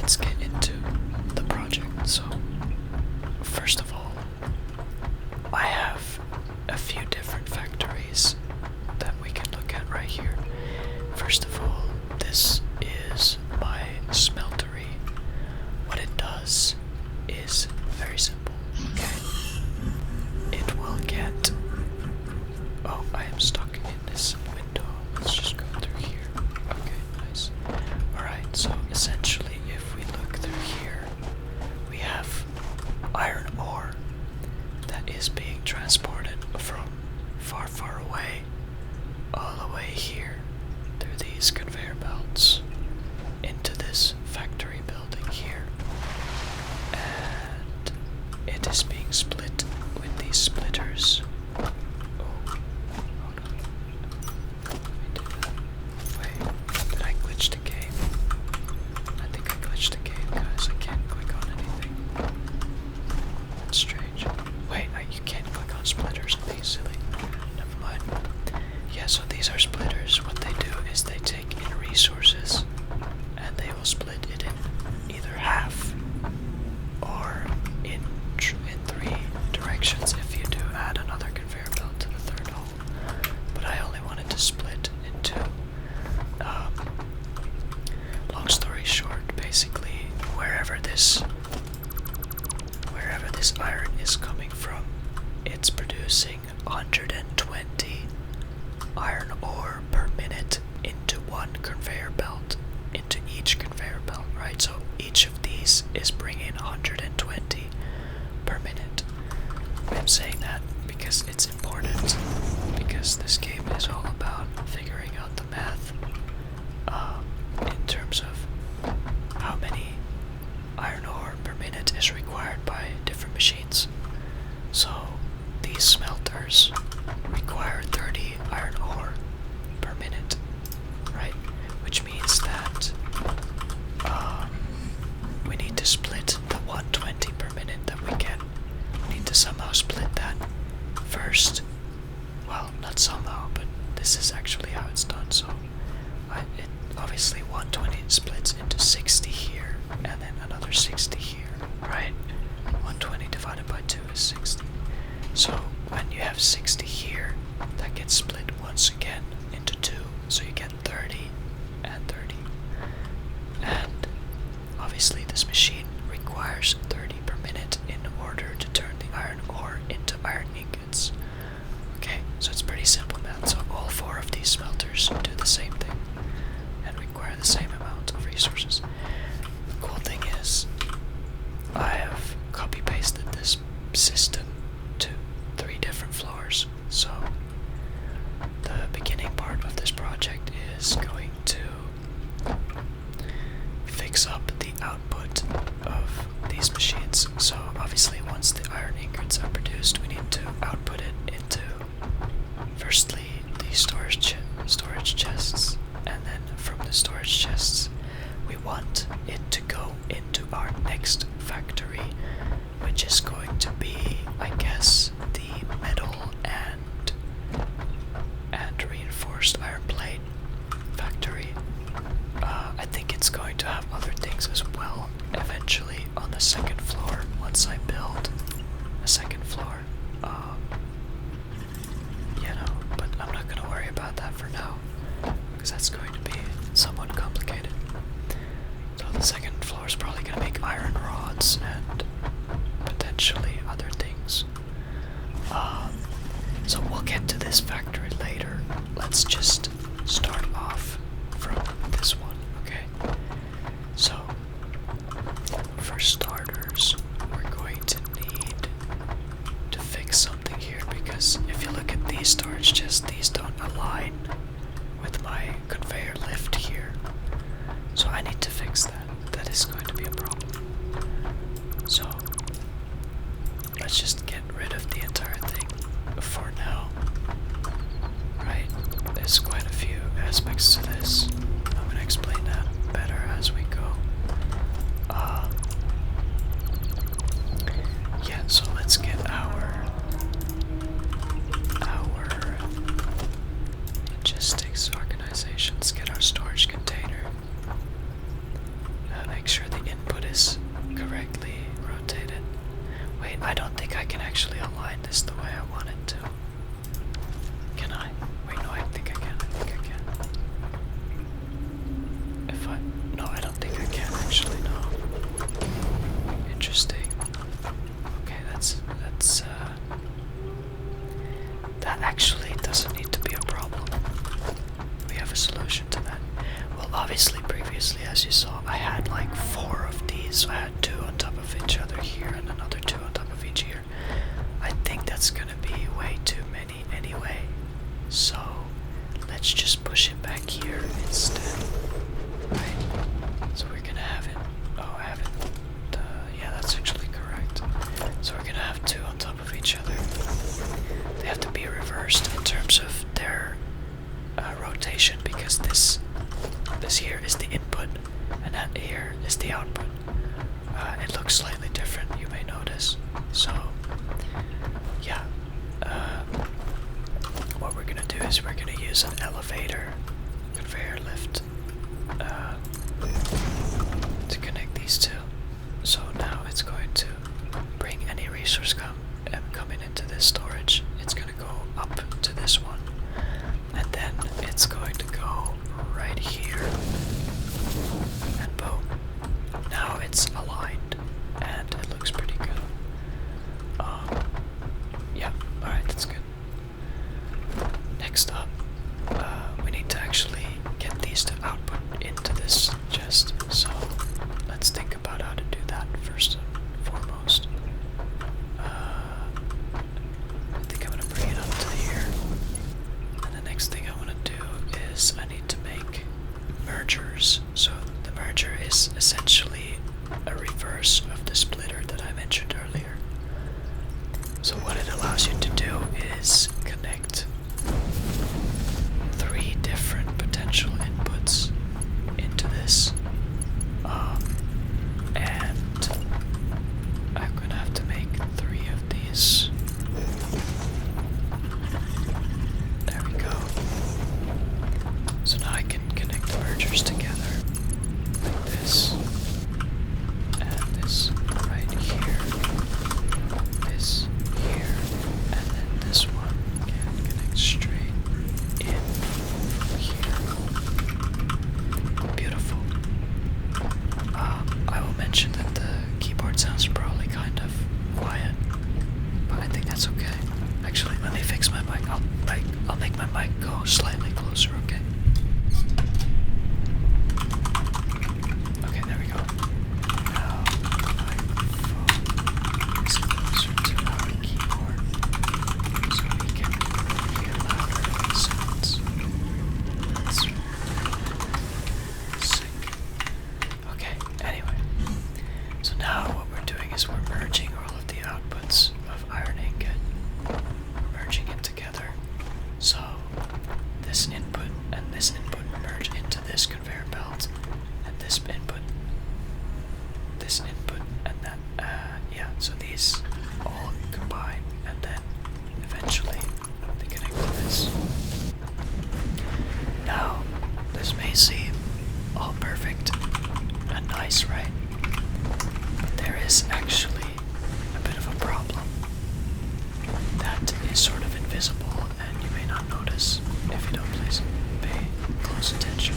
let's get into the project. So, first of all, I have a few different factories that we can look at right here. First of all, this is my smeltery. What it does is very simple, okay? It will get... Oh, I am stuck in this window. Let's just go through here. Okay, nice. Alright, so essentially if we look through here, we have iron ore that is being transported from far, far away all the way here through these conveyor belts into this factory building here, and it is being split with these splitters. Oh, hold on. Let me do that. Wait, did I glitch the game? I think I glitched the game, guys. I can't click on anything. That's strange. Wait, you can't click on splitters. Are you silly? Never mind. Yeah, so these are splitters. What they do is they take in resources and they will split it in either half or in three directions if you do add another conveyor belt to the third hole. But I only wanted to split into, long story short, basically wherever this iron is coming from, it's producing 120 iron ore per minute into one conveyor belt, into each conveyor belt, right? So each of these is bringing 120 per minute. I'm saying that because it's important, because this game is all about figuring out the math in terms of how many iron ore per minute is required by different machines. So these smelters require 30 iron ore per minute, right? Which means that we need to split the 120 per minute that we get. We need to somehow split that first. Well, not somehow, but this is actually how it's done. So obviously 120 splits into 60 here, and then another 60 here, right? 120 divided by 2 is 60. So when you have 60 here, that gets split once again into 2, so you get 30 and 30. And obviously this machine requires 30 per minute in order to turn the iron ore into iron ingots. Okay, so it's pretty simple math. So all 4 of these smelters do the same thing and require the same amount of resources. The cool thing is, I have copy-pasted this system to 3 different floors. So the beginning part of this project is going to fix up the output of these machines. So obviously once the iron ingots are produced, we need to output it into firstly the storage chests, and then from the storage chests we want it to go into our next factory, which is going to be, I guess, the metal and reinforced iron plate factory. I think it's going to have other things as well eventually on the second floor once I build a second floor. But I'm not going to worry about that for now, because that's going to be somewhat complicated. So the second floor is probably going to make iron rods and potentially other things. So we'll get to this factory later. Let's just start off from this one, okay? So, for starters, we're going to need to fix something here, because if you look at these storage chests, these don't align with my conveyor lift here. So I need to fix that. That is going to be a problem. So let's just get rid of the entire thing for now. Right? There's quite a few aspects actually align this the way I want it to. Can I? Wait, no, I think I can. If I... No, I don't think I can, actually, no. Interesting. Okay, that actually doesn't need to be a problem. We have a solution to that. Well, obviously, previously, as you saw, I had like 4 of these. I had 2 on top of each other here and another 2 on top of each here. I think that's gonna be way too many anyway. So, let's just push it back here instead. Right? So we're gonna have it. Oh, I have it. Yeah, that's actually correct. So we're gonna have 2 on top of each other. They have to be reversed in terms of their rotation, because this here is the input and that here is the output. It looks slightly different, you may notice. So yeah, what we're gonna do is we're gonna use an elevator conveyor lift to connect these two. So now it's going to bring any resource coming into this storage. It's gonna go up to this one, and then it's going to go right here, and boom. Now it's aligned, and it looks pretty good. Yeah, alright, that's good. Next up, we need to actually get these to output into this chest, so let's think about how to do that first and foremost. I think I'm gonna bring it up to here, and the next thing I want to do is I need to make mergers. So the merger is essentially a reverse of the splitter that I mentioned earlier. So what it allows you to do is connect 3 different potential inputs into this, and I'm gonna have to make 3 of these. There we go. So now I can connect the mergers together like this, and this right here, this here, and then this one can connect straight in here. Beautiful. I will mention that the keyboard sounds probably kind of quiet, but I think that's okay. Actually, let me fix my mic. I'll make my mic go slightly closer, okay? Okay, there we go. Now, the microphone is closer to our keyboard, so we can hear louder sounds. That's sick. Okay, anyway. So now what we're doing is we're merging all of the outputs of iron ingot. We're merging it together. So this input and this input merge into this conveyor belt, and this input, and that, yeah, so these all combine, and then eventually they connect to this. Now, this may seem all perfect and nice, right? But there is actually a bit of a problem that is sort of invisible, and you may not notice if you don't please pay close attention.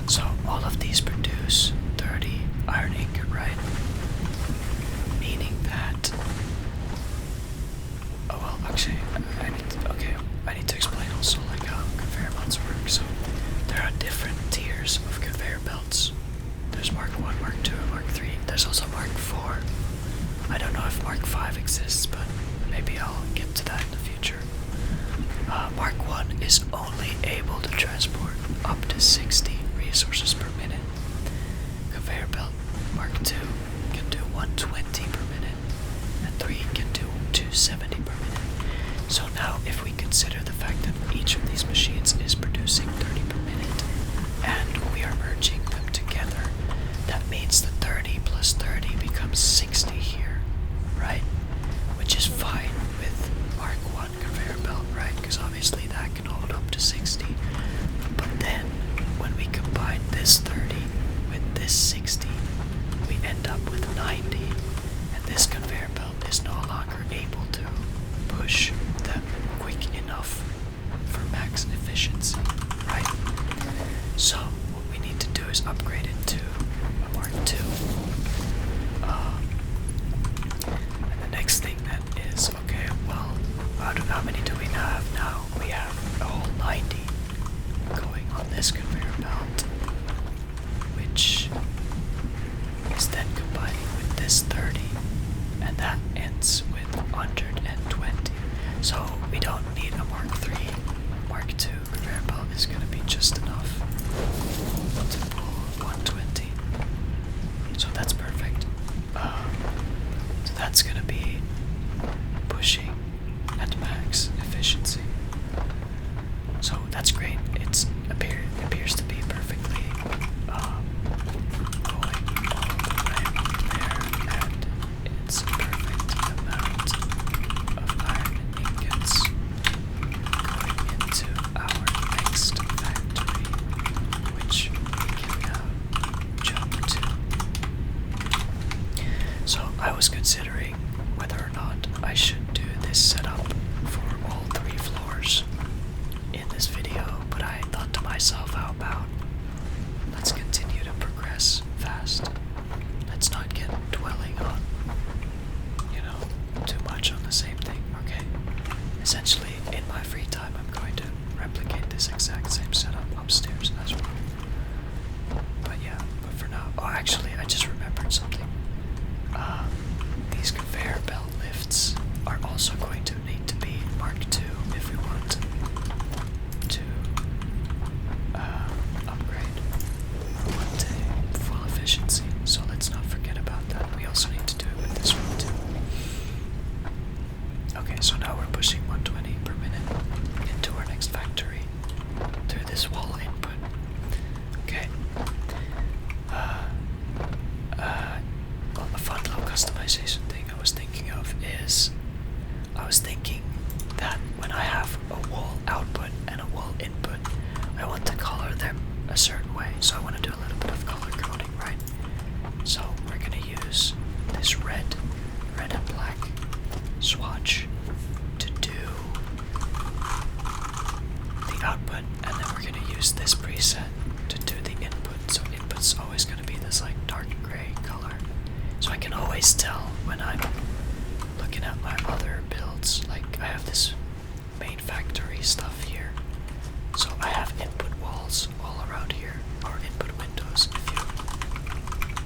So all of these produce 30 iron ingot, right? Meaning that... Oh well, actually, I need to explain also like how conveyor belts work. So there are different tiers of conveyor belts. There's Mark 1, Mark 2, and Mark 3. There's also Mark 4. I don't know if Mark 5 exists, but maybe I'll get to that in the future. Mark 1 is only able to transport up to 60 resources per minute. Conveyor belt Mark 2 can do 120 per minute, and 3 can do 270 per minute. So now if we consider the fact that each of these machines is producing 30 per minute, and we are merging them together, that means the 30 plus 30 becomes 60 here, right? Which is fine with Mark 1 conveyor belt, right? Because obviously that can hold up to 60. But then, when we combine this 30 with this 60, we end up So that's perfect. So that's gonna be pushing at max efficiency. So that's great. It appears to be perfectly going all the way there, and it's a perfect amount of iron ingots going into our next factory, which we can now jump to. So I was considering whether or not I should do this setup for all 3 floors in this video, but I thought to myself, how about let's continue to progress fast. Let's not get dwelling on, too much on the same thing, okay? Essentially, in my free time, I'm going to replicate this exact same setup upstairs as well. But yeah, but for now, actually, I just remembered something. These conveyor belt lifts are also going to need to be Mark II if we want to upgrade to full efficiency. So let's not forget about that. We also need to do it with this one too. Okay, so now we're pushing 120 per minute into our next factory through this wall input. Okay. A fun little customization thing I was thinking of is I was thinking that when I have a wall output and a wall input, I want to color them a certain way. So I want to do a little bit of color coding, right? So we're going to use this red and black swatch to do the output, and then we're going to use this preset to do the input. So input's always going to be this like dark gray color. So I can always tell when I'm looking at my other builds, like I have this main factory stuff here. So I have input walls all around here, or input windows if you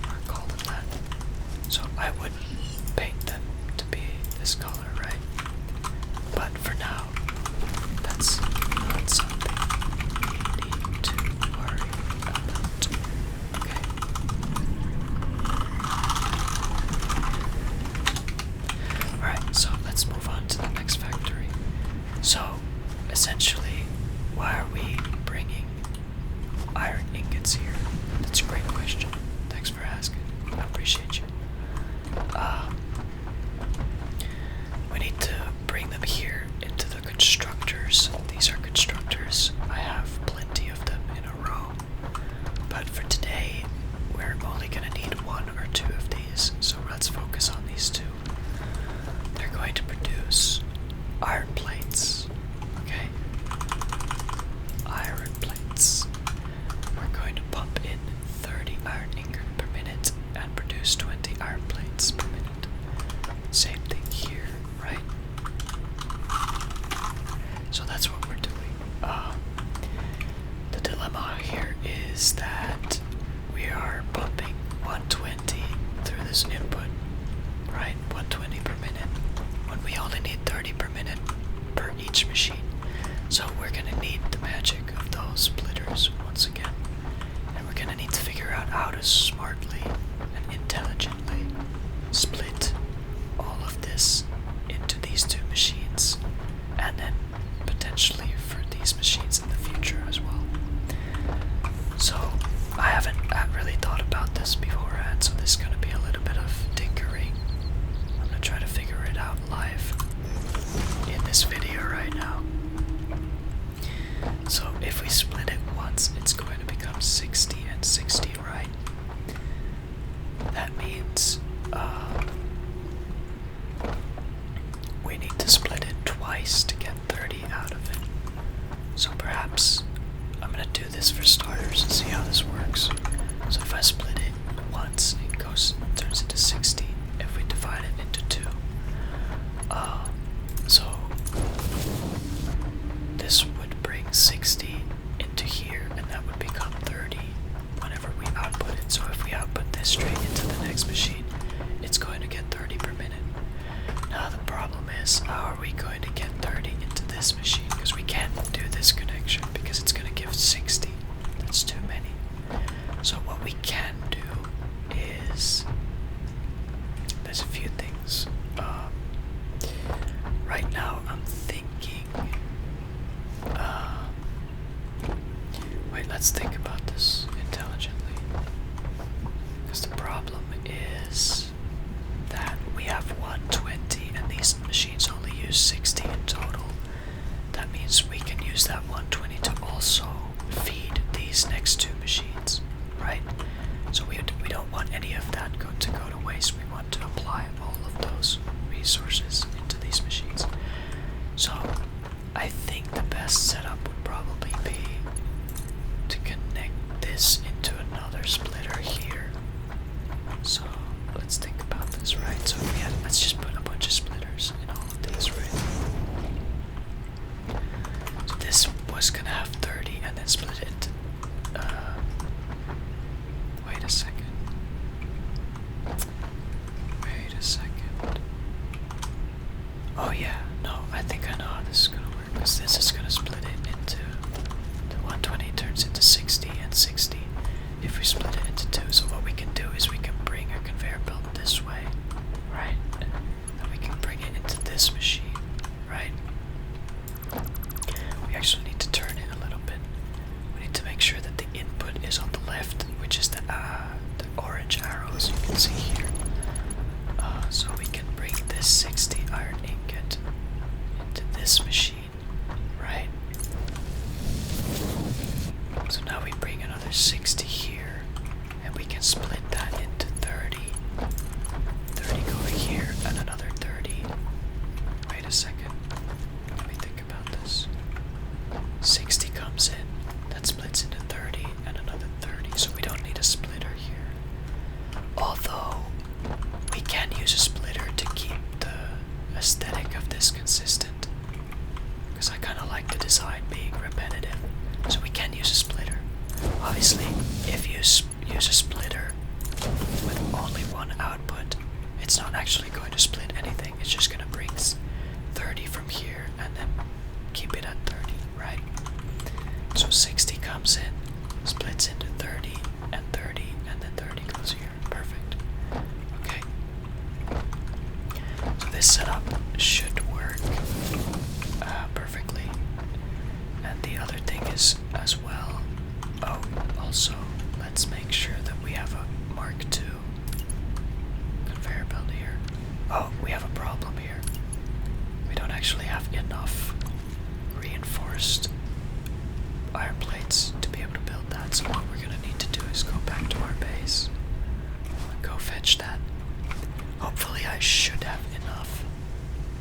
want to call them that. So I would paint them to be this color, right? But for now, that's not something we need to worry about. Okay. Alright, so let's move on to the next factory. So, essentially, why are we bringing iron ingots here? That's a great question. Thanks for asking. I appreciate you. We need to bring them here into the constructors. These are constructors. I have plenty of them in a row. But for today, we're only going to need 1 or 2 of these. So let's focus on these 2. They're going to produce iron plates. Okay? Iron plates. We're going to pump in 30 iron ingot per minute and produce 20 iron plates per minute. Same thing here, right? So that's what we're doing. The dilemma here is that we are pumping 120 through this input, right? 120 per minute, when we only need 30 per minute per each machine. So we're gonna need the magic of those splitters once again. And we're gonna need to figure out how to smartly and intelligently split all of this into these 2 machines, and then potentially for these machines in the future as well. So I haven't really thought about this beforehand, so this is going to be a little bit of tinkering. I'm going to try to figure it out live in this video right now. So if we split it once, it's going to become 60 and 60, right? That means we need to split it twice to get 30 out of it. So perhaps I'm going to do this for starters and see how this works. So if I split it once, it turns into 60 if we divide it into 2. So this would bring 60 into here, and that would become 30 whenever we output it. So if we output this straight into the next machine, it's going to get 30 per minute. Now the problem is, how are we going to get 30 into this machine? Because we can't do this connection because it's going to give 60. That's too many. So what we can do is is that we have 120 and these machines only use 60 in total. That means we can use that 120 to also feed these next two machines, right? So we don't want any of that to go to waste. We want to apply all of those resources into these machines. So I think the best setup would probably be to connect this into another splitter here. So let's think about this, right? So let's just put a bunch of splitters in all of these, right? So this was gonna have 30 and then split it. Wait a second. Oh yeah, no, I think I know how this is gonna work, because this is gonna split it into the 120 turns into 60 and 60 if we split it into two. So what we can do is we can bring our conveyor belt this way, right? And we can bring it into this machine, right? We actually need to turn it a little bit. We need to make sure that the input is on the left, which is the orange arrows you can see here. So we can bring this 60 iron ingot into this machine, right? So now we bring another 60 here, and we can split that into 30. 30 going here, and another 30. Wait a second. Let me think about this. 60 comes in, that splits into 30, and another 30. So we don't need a splitter here. Although, we can use a splitter to keep the aesthetic of this consistent, because I kind of like the design being repetitive, so we can use a splitter. Obviously, if you use a splitter with only one output, it's not actually going to split anything. It's just going to bring 30 from here and then keep it at 30, right? So 60 comes in, splits into 30 and 30, and then 30 goes here. Perfect. Okay. So this setup should work perfectly. And the other thing is as well, also let's make sure that we have a Mark II conveyor belt here. Oh, we have a problem here. We don't actually have enough reinforced iron plates to be able to build that. So what we're gonna need to do is go back to our base, go fetch that. Hopefully I should have enough,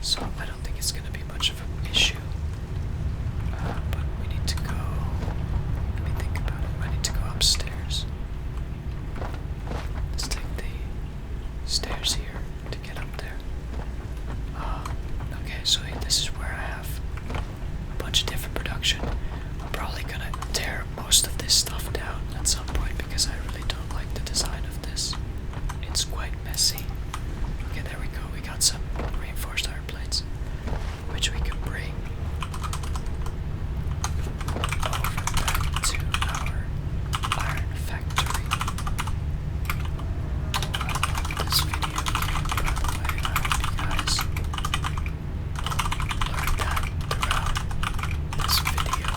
so I don't think it's gonna be much of an issue. But we need to go, let me think about it, I need to go upstairs. Let's take the stairs here to get up there. Okay, so this is where I have a bunch of different production. I'm probably gonna tear most of this stuff down at some point because I really don't like the design of this. It's quite messy. Okay, there we go. We got some reinforced iron plates, which we can bring over back to our iron factory. This video game, by the way, I hope you guys learned that throughout this video.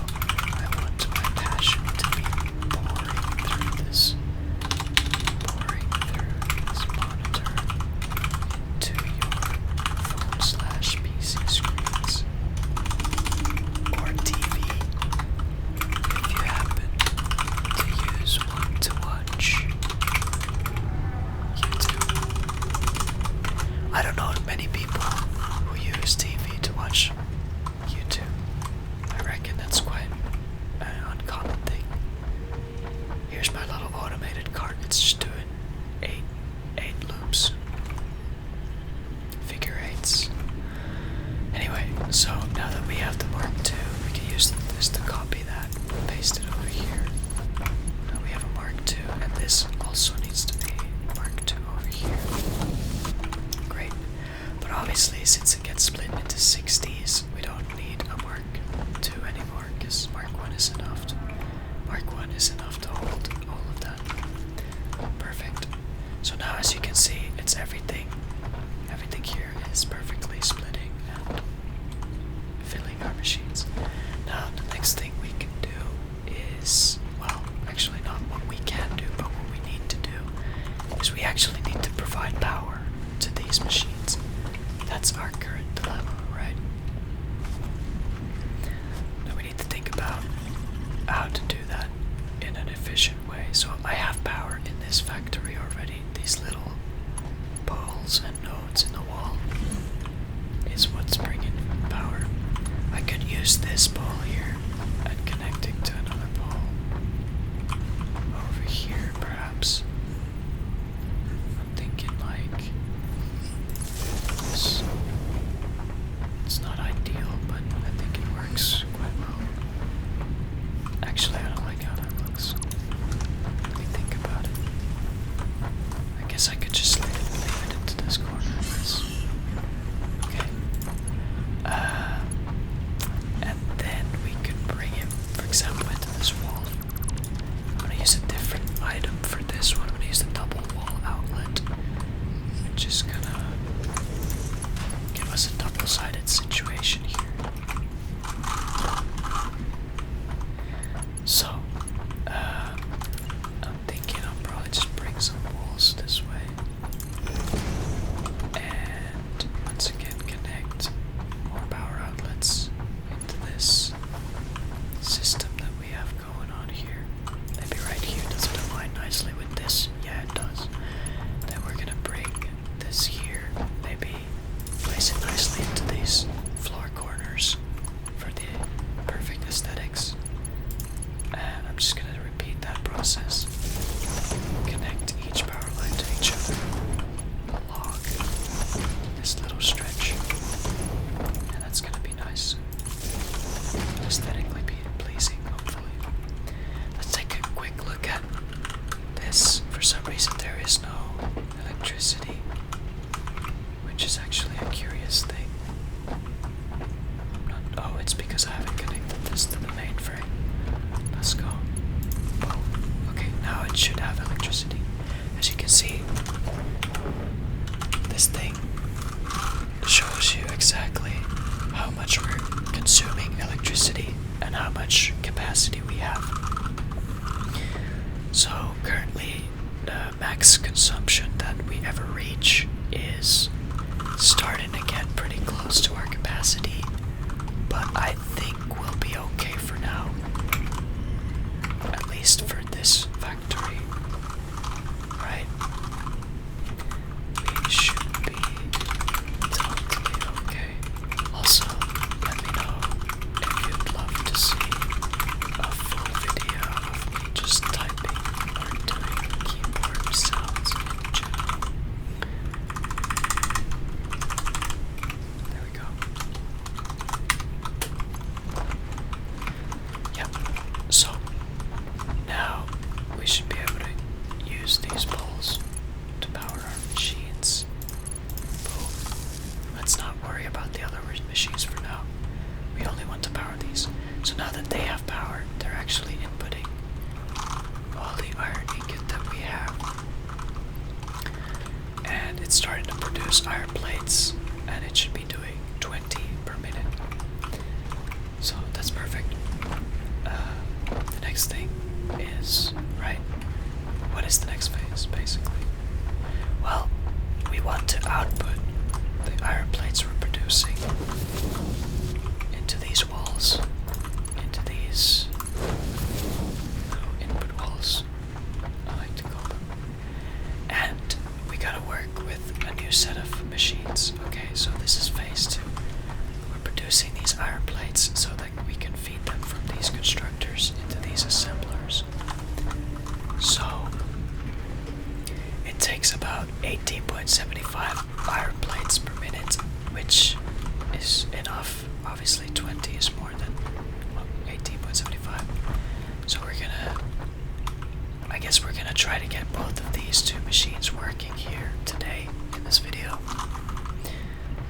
I want my passion to be pouring through this monitor into your phone/PC screens or TV if you happen to use one to watch YouTube. I don't know many people who use TV to watch YouTube. I reckon that's quite an uncommon thing. Here's my little automated cart. It's just doing eight loops. Figure eights. Anyway, so now that we have the Mark II, we can use this to copy that, paste it over here. Now we have a Mark II, and this also needs to be Mark II over here. Great. But obviously, since it gets split into 60s, we don't need a Mark II anymore, because Mark I is enough. Mark I is enough to hold all of that. Perfect. So now, as you can see, it's everything. Everything here is perfectly splitting and filling our machines. Now, the next thing we can do is, well, actually not what we can do, but what we need to do is we actually need to provide power to these machines. That's our current dilemma, right? Now we need to think about how to do that in an efficient way. So I have power in this factory already. These little poles and nodes in the wall is what's bringing power. I could use this pole here and connect it to another pole over here, perhaps. I'm thinking like this. It's not ideal, but I think it works quite well. Actually, I don't like how that looks. Let me think about it. I guess I could just leave it into this corner. Okay. And then we could bring it, for example, into this wall. I'm going to use a different item for this one. I'm going to use the double wall outlet, which is going to give us a double-sided situation here. So, I'm thinking I'll probably just bring some walls this way. And once again, connect more power outlets into this system that we have going on here. Maybe right here, does it align nicely with this? Yeah, it does. Then we're gonna bring this here, maybe place it nicely into these floor corners for the perfect aesthetics. And I'm just gonna repeat that process. Connect each power line to each other along this little stretch. And that's gonna be nice. Aesthetically pleasing, hopefully. Let's take a quick look at this. For some reason there is no electricity, which is actually a curious thing. Oh, it's because I haven't connected this to the mainframe. Let's go. Boom. Okay, now it should have electricity. As you can see, this thing shows you exactly how much we're consuming electricity and how much capacity we have. So currently the max consumption that we ever reach is starting to get pretty close to our capacity, but I think we'll be okay for now. At least for this factory, right? We should be totally okay. Also, let me know if you'd love to see a full video of me just typing or doing keyboard sounds in general. There we go. Yep. So now we should be able to use these poles to power our machines. Boom. Let's not worry about the other machines for now. We only want to power these. So now that they have power, they're actually inputting all the iron ingot that we have. And it's starting to produce iron plates, and it should be doing 20 per minute. So that's perfect. The next thing is, right, what is the next phase, basically? Well, we want to output the iron plates we're producing into these walls, into these little input walls, I like to call them. And we gotta work with a new set of machines. Okay, so this is phase 2. We're producing these iron plates so that we can feed them from these constructors into these assemblers. So it takes about 18.75 iron plates per minute, which is enough. Obviously 20 is more than 18.75. So I guess we're gonna try to get both of these two machines working here today in this video.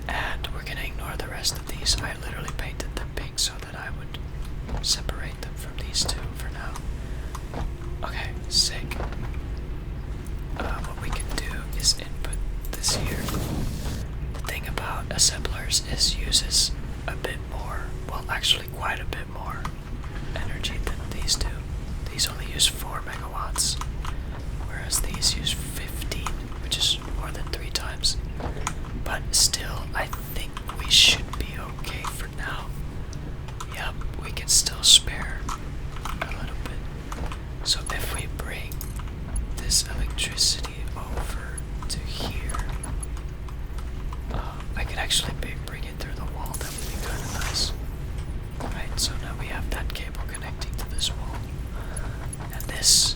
And we're gonna ignore the rest of these. I literally painted them pink so that I would separate them from these two for now. Okay, sick. What we can do is input this here. The thing about assemblers is uses a bit more, well actually quite a bit more energy than these do. These only use 4 megawatts, whereas these use 50 But still, I think we should be okay for now. Yep, we can still spare a little bit. So if we bring this electricity over to here, I can actually bring it through the wall. That would be kind of nice. Right, so now we have that cable connecting to this wall. And this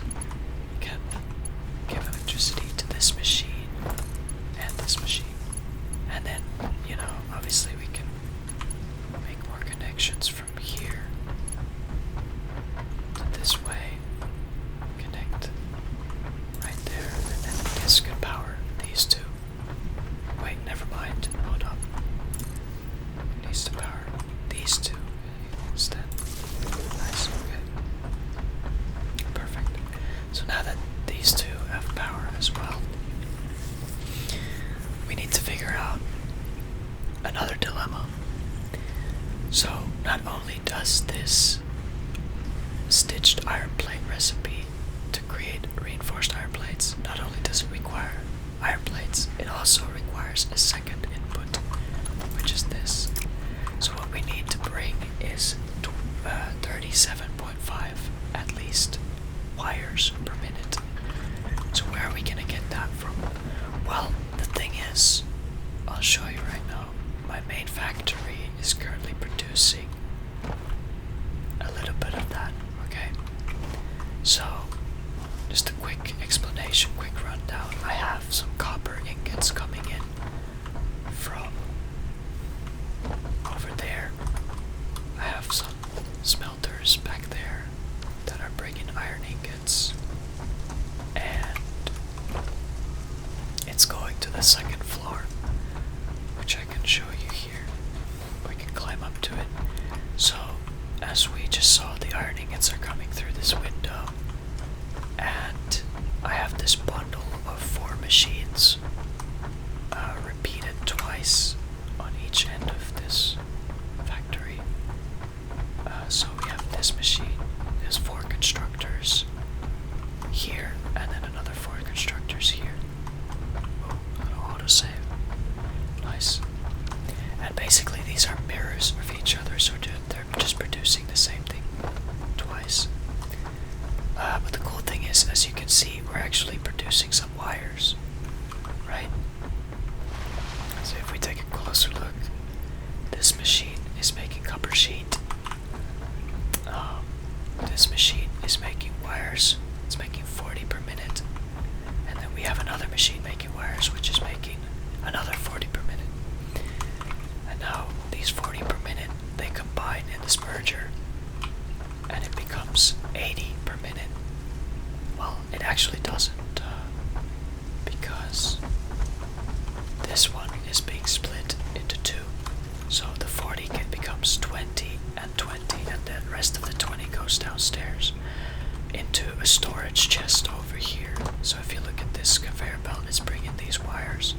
can give electricity to this machine and this machine. And then, you know, obviously we can make more connections from here to this way. Connect right there, and then this could power these two. Wait, never mind. Hold up. It needs to power these two instead. Nice, okay. Perfect. So now that these two have power as well, we need to figure out another dilemma. So not only does this stitched iron plate recipe to create reinforced iron plates, not only does it require iron plates, it also requires a second input, which is this. So what we need to bring is 37.5 at least wires per minute. So where are we gonna get that from? Well, the thing is, I'll show you right now. My main factory is currently producing a little bit of that, okay? So, just a quick explanation, quick rundown. I have some copper ingots coming in from over there. I have some smelters back there that are bringing iron ingots. And it's going to the second floor, which I can show you here. We can climb up to it. So, as we just saw, the iron ingots are coming through this window, and I have this bundle of 4 machines repeated twice on each end of this factory. So we have this machine, there's 4 constructors here, and then another 4 constructors here. Oh, little autosave. Nice. And basically these are mirrors of each other, so they're just producing the same thing twice. But the cool thing is, as you can see, we're actually producing some wires, right? So if we take a closer look, this machine is making copper sheet. This machine is making wires. It's making 40 per minute. And then we have another machine making wires, which is making another 40 per minute. And now these 40 per minute, they combine in this merger, and it becomes 80 per minute. Well, it actually doesn't, because this one is being split into 2. So the 40 becomes 20 and 20, and the rest of the 20 goes downstairs into a storage chest over here. So if you look at this conveyor belt, it's bringing these wires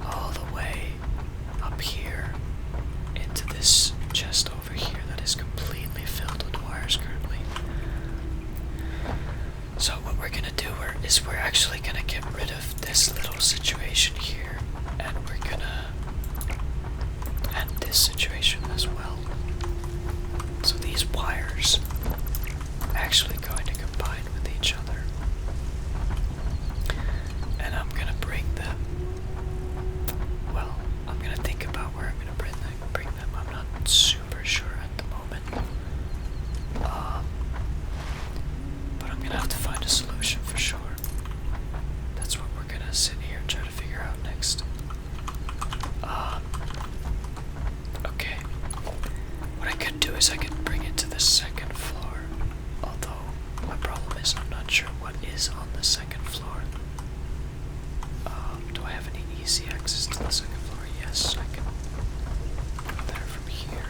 all the way up here into this chest over here that is completely filled with wires currently. So what we're gonna do is we're actually gonna get rid of this little situation here, and we're gonna add this situation as well. So these wires are actually going to combine with each other, and I'm gonna bring them, well, I'm gonna think about where I'm gonna bring them. I'm not super sure at the moment, but I'm gonna have to find a solution for sure. That's what we're gonna sit here and try to figure out next. Okay, what I could do is I could bring it to the second floor, although my problem is I'm not sure what is on the second floor. Do I have any easy access to the second floor? Yes, I can go there from here.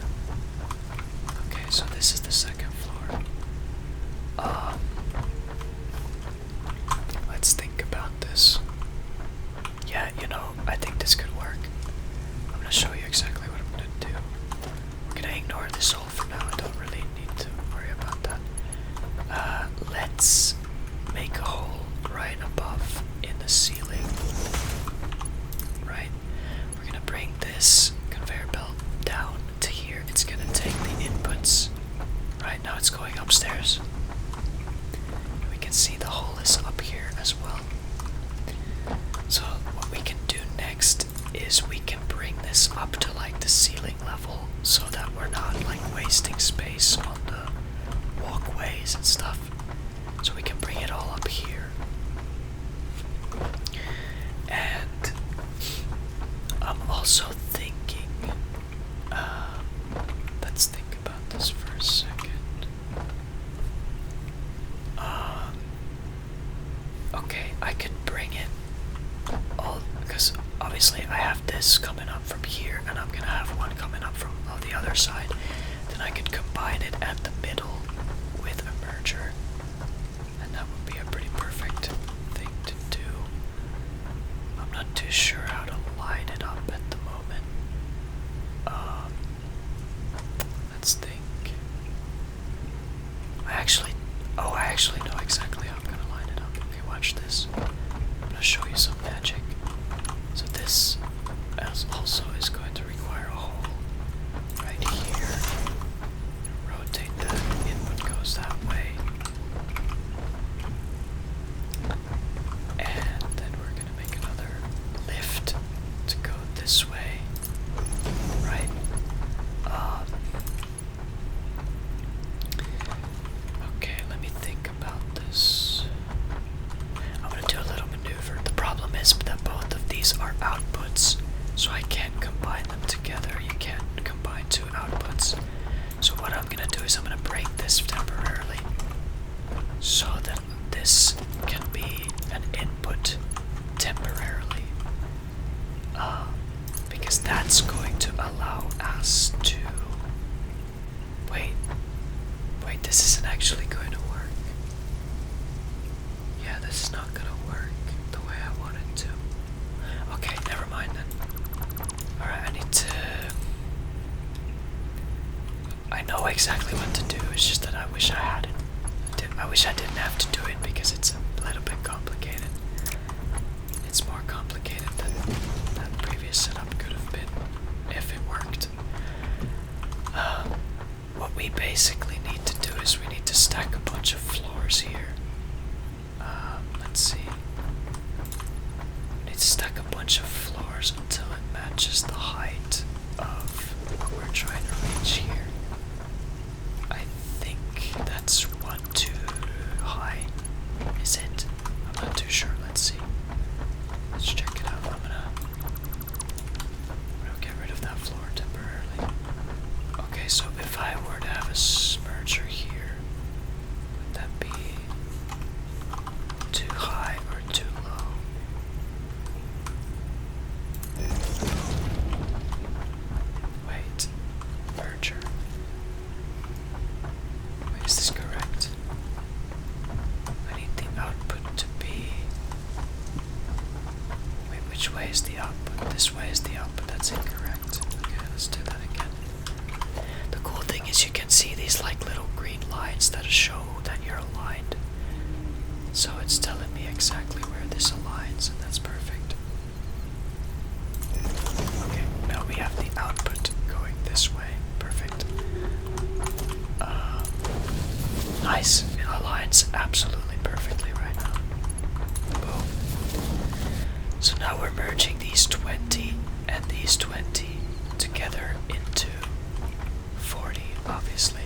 Okay, so this is the second floor. Let's think about this. Yeah, you know, I think this could work. I'm gonna show you exactly what I'm gonna do. We're gonna ignore this hole for now. I don't really need to worry about that. Let's make a hole right above in the ceiling. Right? ceiling level so that we're not like wasting space on the walkways and stuff. So we can bring it all up here. And I'm also thinking, let's think about this for a second. Okay, I could bring it all, because obviously I have this coming up from here, and I'm gonna have one coming up from the other side. Then I could combine it at the middle with a merger, and that would be a pretty perfect thing to do. I'm not too sure how to line it up at the moment. Let's think. I actually know exactly how I'm gonna line it up. Okay, watch this. I'm gonna show you some magic. So this also is going to require a hole right here. Rotate that, input goes that way. And then we're gonna make another lift to go this way. Right? Okay, let me think about this. I'm gonna do a little maneuver. The problem is that both of these are outputs, so I can't combine them together. You can't combine two outputs. So what I'm gonna do is I'm gonna break this temporarily so that this can be an input temporarily. Because that's going to allow us to... Wait, this isn't actually going to work. Yeah, this is not gonna work the way I want it to. Okay, never mind then. Alright, I know exactly what to do, it's just that I wish I had it. I wish I didn't have to do it because it's a little bit complicated. It's more complicated than that previous setup could have been if it worked. What we basically need to do is we need to stack a bunch of floors here. Let's see. We need to stack a bunch of floors until it matches the height of what we're trying to reach here. I think that's 1 too high. Is it? I'm not too sure. Let's see. Let's check it out. I'm gonna get rid of that floor temporarily. Okay, so if I were to have a merger here, would that be too high or too low? Wait, merger. Wait, is this correct? I need the output to be... Wait, which way is the output? This way is the output, that's incorrect. Okay, let's do that again. The cool thing is you can see these like little green lines that show that you're aligned. So it's telling me exactly where this aligns, and that's perfect. Okay, now we have the output going this way. Perfect. Nice. It aligns absolutely perfectly right now. Boom. So now we're merging these 20 and these 20 together into 40, obviously.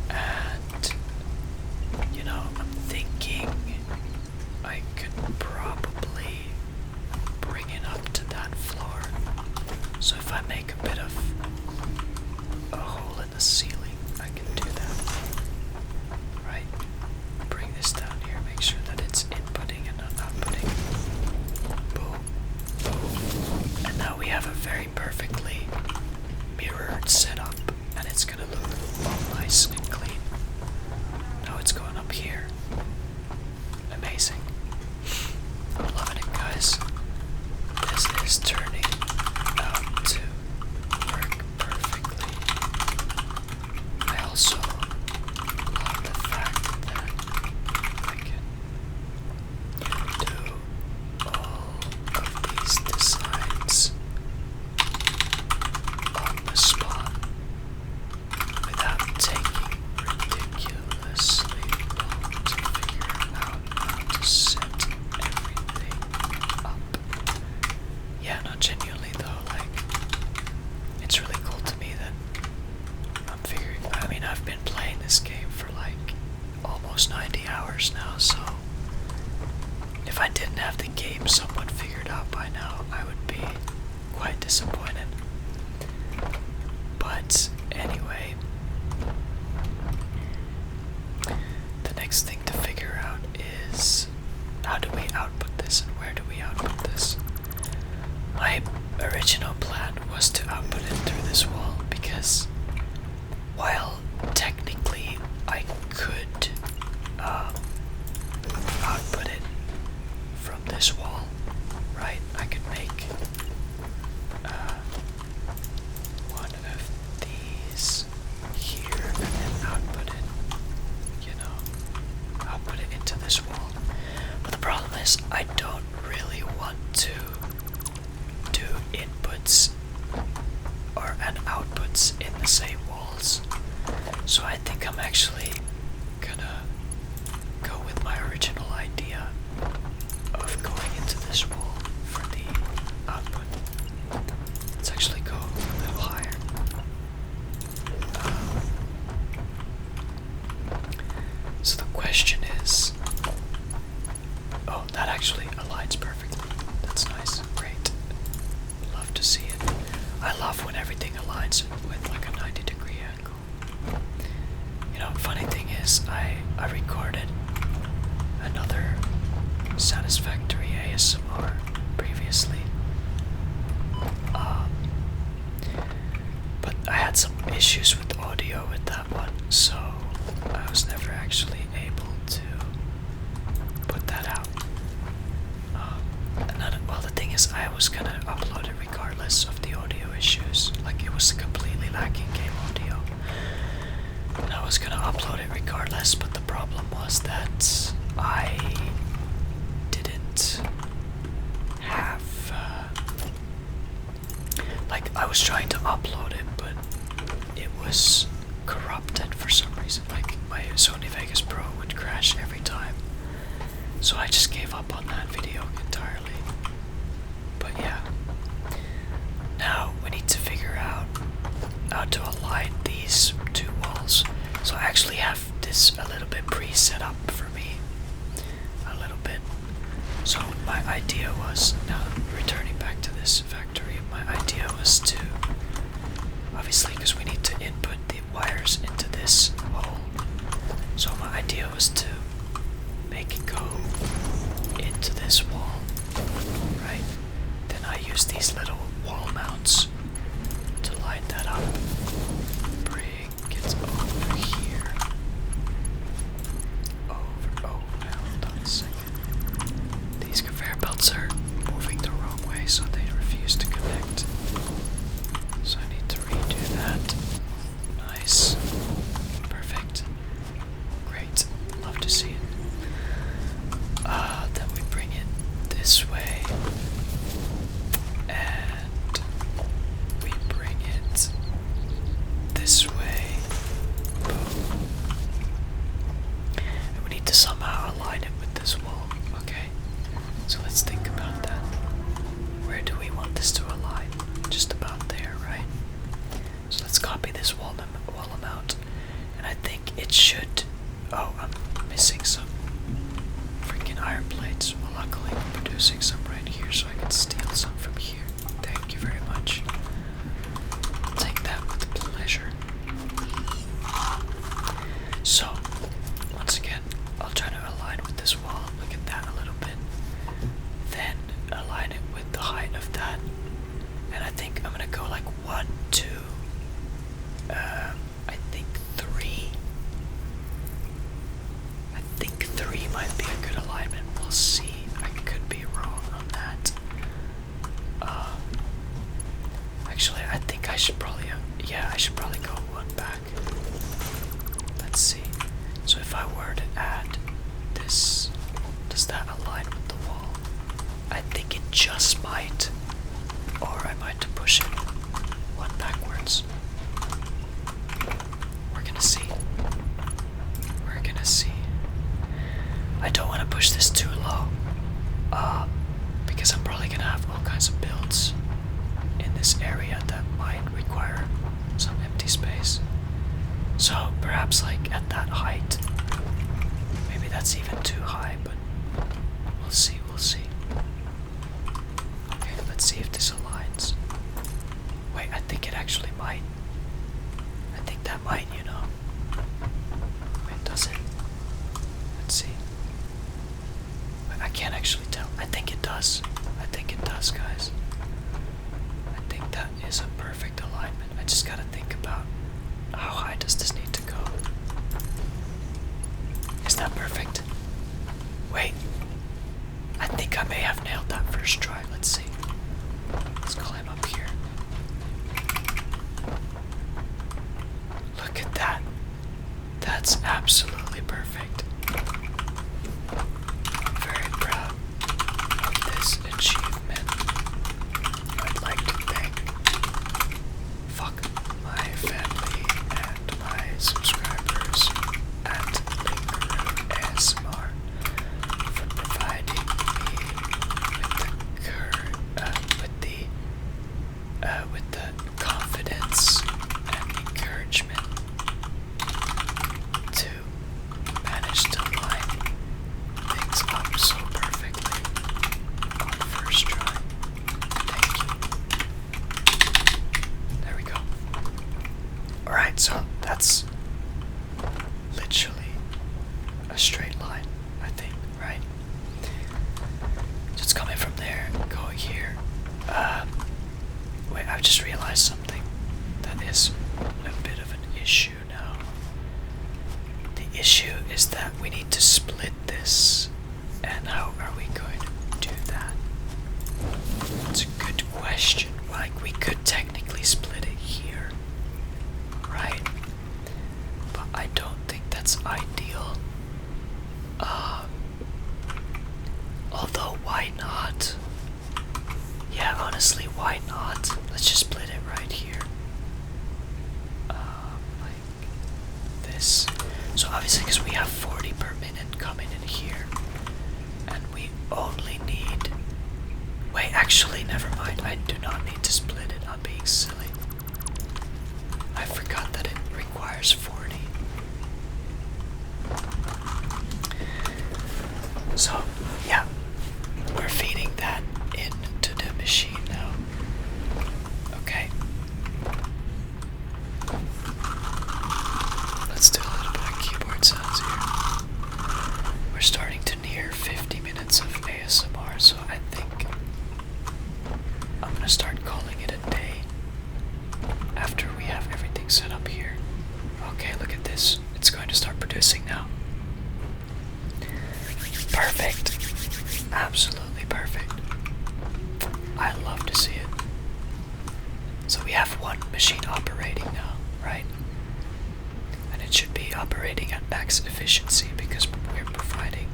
And, you know, I'm thinking I could probably bring it up to that floor. So if I make a bit of a hole in the ceiling, I can do that. Right? Bring this down here, make sure that it's inputting and not outputting. Boom. Boom. And now we have a very perfectly mirrored setup, and it's gonna look all nice and clean. Now it's going up here. Amazing. I'm loving it, guys. This is turning out to work perfectly. I also love the fact that I can do all of these designs on the spot without taking ridiculously long to figure out how to set everything up. Yeah, no, genuinely though, like, it's really game somewhat figured out by now, I would be quite disappointed. But anyway, the next thing to figure out is how do we output this and where do we output this? My original plan was to output it through this wall because while technically I could output it from this wall, right? I could make one of these here and then output it, output it into this wall. But the problem is I don't really want to do inputs and outputs in the same walls. So I think I'm actually gonna go with my original idea of going into this wall for the output. Let's actually go a little higher. So the question is, oh, that actually aligns perfectly. That's nice, great. Love to see it. I love when everything aligns with like a 90-degree angle. Funny thing is, I recorded another Satisfactory ASMR previously. But I had some issues with audio with that one, so I was never actually able to put that out. Well, the thing is, I was gonna upload it regardless of the audio issues. Like, it was completely lacking game audio. And I was gonna upload it regardless, but the problem was that I didn't have, I was trying to upload it, but it was corrupted for some reason. Like, my Sony Vegas Pro would crash every time. So I just gave up on that video entirely. But yeah. Now we need to figure out how to align these two walls. So I actually have this a little bit pre-set up for me. A little bit. So my idea was, now returning back to this factory, my idea was to, obviously because we need to input the wires into this hole. So my idea was to make it go into this wall, right? Then I use these little wall mounts to line that up. Bring it over here. Hold on a second. These conveyor belts are moving the wrong way, so they refuse to connect. So I need to redo that. Nice. Perfect. Great. Love to see it. Then we bring it this way. And we bring it this way. Boom. And we need to somehow align it with this wall. Okay. So let's think about that. Where do we want this to align? Just about there, right? So let's copy this wall amount. And I think it should... Oh, I'm missing some freaking iron plates. Well, luckily I'm producing some right here, so I can steal some from here. Thank you very much. I'll take that with pleasure. So, once again, I'll try to align with this wall. Look at that a little bit. Then align it with the height of that. And I think I'm gonna go like 1, 2, I think 3. I think 3 might be a good alignment. We'll see. I could be wrong on that. Actually, I think I should probably, I should probably go 1 back. Let's see. So if I were to add this, does that align with the wall? I think it just might. Or I might push it 1 backwards. We're gonna see. We're gonna see. I don't want to push this too low. Because I'm probably gonna have all kinds of builds in this area that might require some empty space. So perhaps like at that height. Maybe that's even too high, but we'll see, we'll see. Let's see if this aligns. Wait, I think it actually might. I think that might, you know. Wait, does it? Let's see. Wait, I can't actually tell. I think it does. I think it does, guys. I think that is a perfect alignment. I just gotta think about how high does this need to go. Is that perfect? Wait. I think I may have nailed that first try. Let's see. Let's climb up here. Look at that. That's absolutely perfect. I'm very proud of this achievement. I'd like to thank my family and my subscribers at Linkuru ASMR for providing me with the confidence and encouragement to manage to line things up so perfectly on first try. Thank you. There we go. Alright, so that's literally a straight line, I think, right? So it's coming from there, going here. Wait, I've just realized something that is a bit of an issue now. The issue is that we need to split this, and how are we going to do that? It's a good question. Like, we could technically split it here, right? But I don't think that's ideal. Although, why not? Yeah, honestly, why not? Let's just split it right here. Like this. So obviously, because we have 40 per minute coming in here, and we only need... Wait, actually, never mind. I do not need to split it. I'm being silly. I forgot that it requires 40. So, yeah. We're feeding that into the machine now. Okay. Let's do a little bit of keyboard sounds here. We're starting to near 50 minutes of ASMR, so I think I'm gonna start calling it a day after we have everything set up here. Okay, look at this. It's going to start producing now. Perfect. Absolutely perfect. I love to see it. So we have one machine operating now, right? And it should be operating at max efficiency because we're providing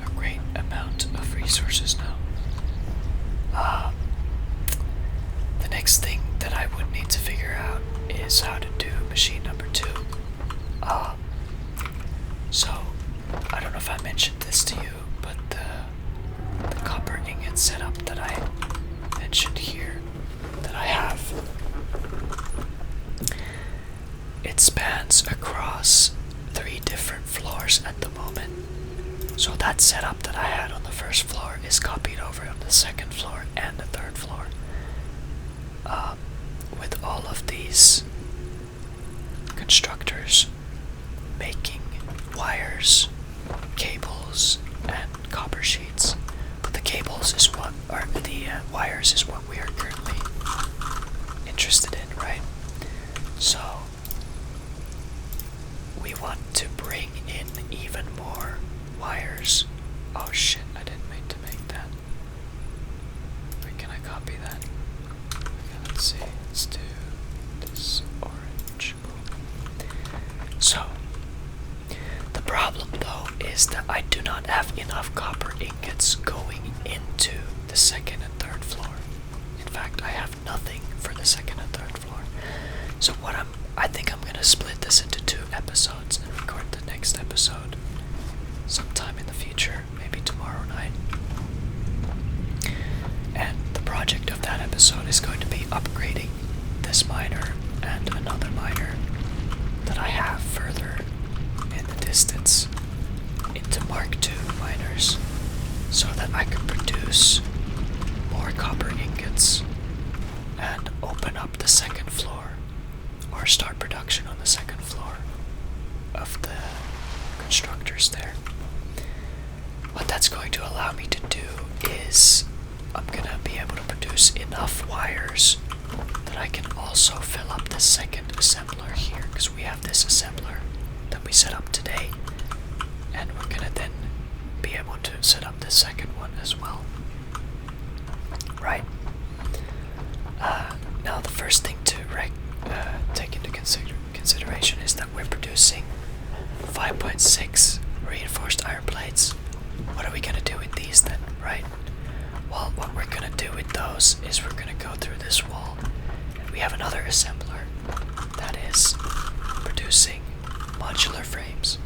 a great amount of resources now. The next thing that I would need to figure out is how to do machine number 2. So, I don't know if I mentioned this to you, but the copper ingot setup that I mentioned here, that I have, it spans across 3 different floors at the moment. So that setup that I had on the first floor is copied over on the second floor and the third floor. With all of these constructors making wires, cables, and copper sheets. But the cables is what, or the wires is what we are currently interested in, right? So we want to bring in even more wires. Oh shit, I didn't mean to make that. Wait, can I copy that? Okay, let's see. Let's do this orange. Boom. So the problem though is that I do not have enough copper ingots going into the second and third floor. In fact, I have nothing for the second and third floor. So I think I'm gonna split this into 2 episodes and record the next episode sometime in the future, maybe tomorrow night. And the project of that episode is going to be upgrading this miner and another miner that I have further in the distance into Mark II miners so that I can produce more copper ingots and open up the second floor, or start production on the second floor of the constructors there. What that's going to allow me to do is I'm gonna be able to produce enough wires that I can also fill up this second assembler here, because we have this assembler that we set up today, and we're gonna then be able to set up the second one as well. Right. Now the first thing to take into consideration is that we're producing 5.6 reinforced iron plates. What are we gonna do with these then, right? Well, what we're gonna do with those is we're gonna go through this wall. We have another assembler that is producing modular frames.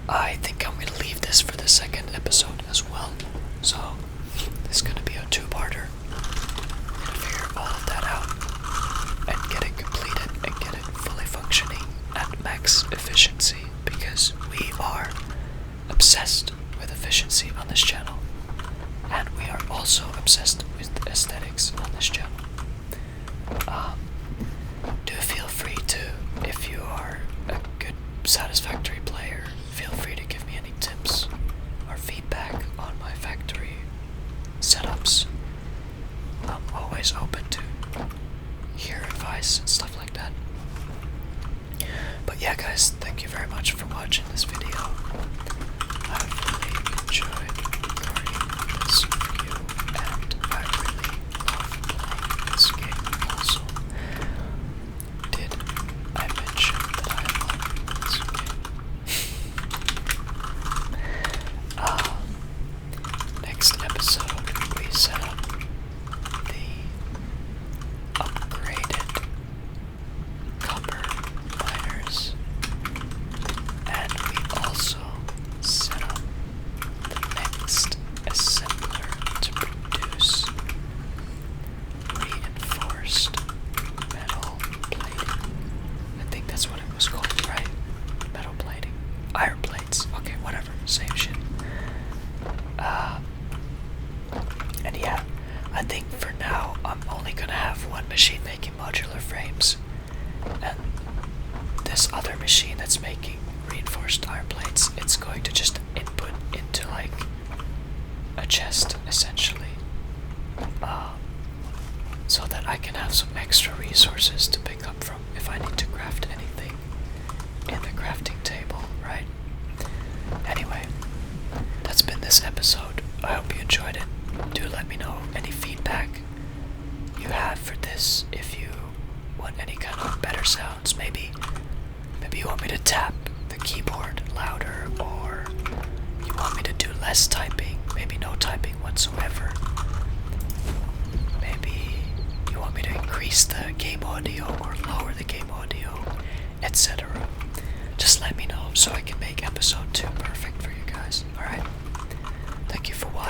I think I'm gonna leave this for the second episode as well. So this is gonna be a two-parter. We're gonna figure all of that out and get it completed and get it fully functioning at max efficiency, because we are obsessed with efficiency on this channel, and we are also obsessed with aesthetics on this channel. Do feel free to, if you are a good Satisfactory player, feel free to give me any tips or feedback on my factory setups. I'm always open to hear advice and stuff like that. But yeah, guys, thank you very much for watching this video. I've really enjoyed recording this for you, and I really love playing this game also. Did I mention that I love this game? Next episode, we set up the upgraded copper miners, and we also set up the next assembler to produce reinforced metal plating. I think that's what it was called, right? Metal plating. Iron plates. Okay, whatever. Same shit. And yeah, I think for now I'm only gonna have one machine making modular frames, and this other machine that's making reinforced iron plates, it's going to just input into like a chest essentially, so that I can have some extra resources to pick up from if I need to craft anything in the crafting table, right? Anyway, that's been this episode. I hope you enjoyed it. Do let me know any feedback you have for this. If you want any kind of better sounds, maybe you want me to tap the keyboard louder, or you want me to do less typing, maybe no typing whatsoever. Maybe you want me to increase the game audio or lower the game audio, etc. Just let me know so I can make episode 2 perfect for you guys. Alright? Thank you for watching.